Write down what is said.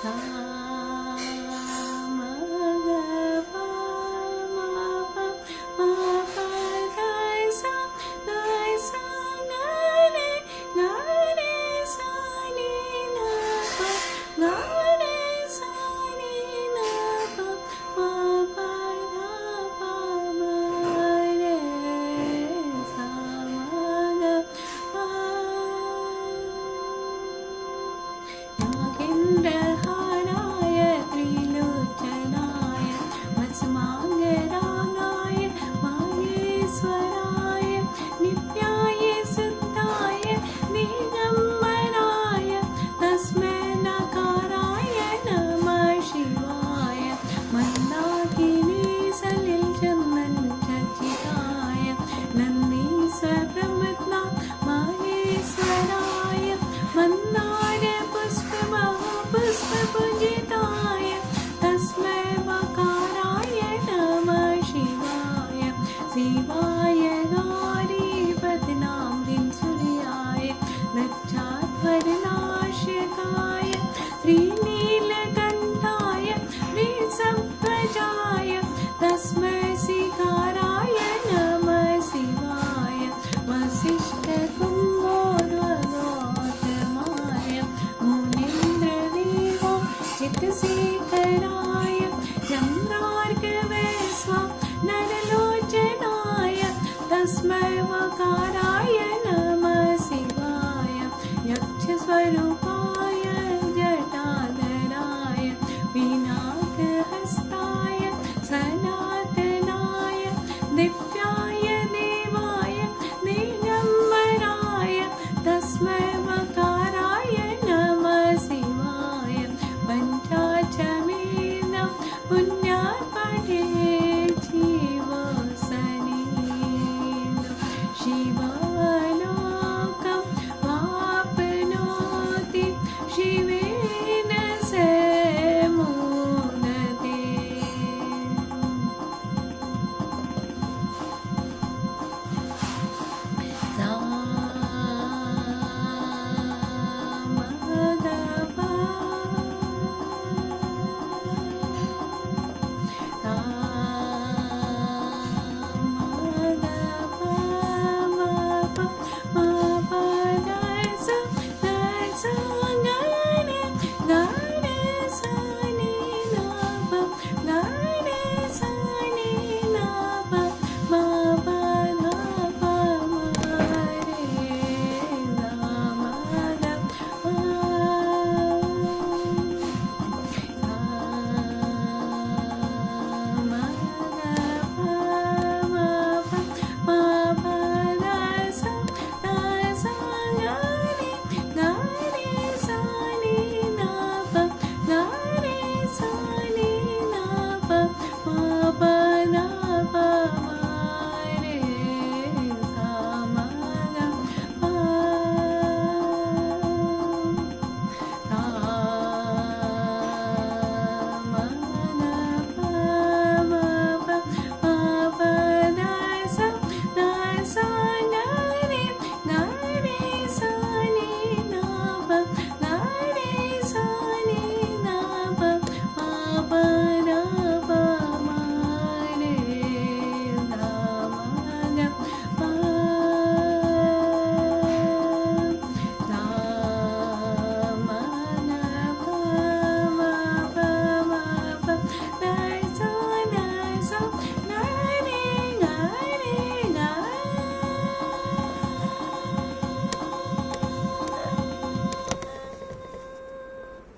सा म ग प म प म प ग सा ग सा ग रे सा नि ध प ग रे सा नि ध प म प ध प म रे सा म ग प नागेन्द्रहाराय त्रिलोचनाय भस्माङ्गरागाय माहेश्वराय नित्याय शुद्धाय दिगम्बराय तस्मै नकाराय नमः शिवाय मन्दाकिनी सलिलचन्दन चर्चिताय नन्दीश्वर प्रमथना माहेश्वराय मन्दार पुष्पपूजिताय तस्मै वकाराय नमः शिवाय शिवाय गौरीपदनां दिनसूर्याय दक्षाध्वरनाशकाय श्रीनीलकण्ठाय वृषध्वजाय तस्मै शिखाराय नमः शिवाय वसिष्ठकुम्भोर्वगौतमाय मुनीन्द्रदेवा चित्तशेखराय चन्द्रार्कवैश्वा नरलोचनाय तस्मै वकाराय नमः शिवाय यक्षस्वरूपा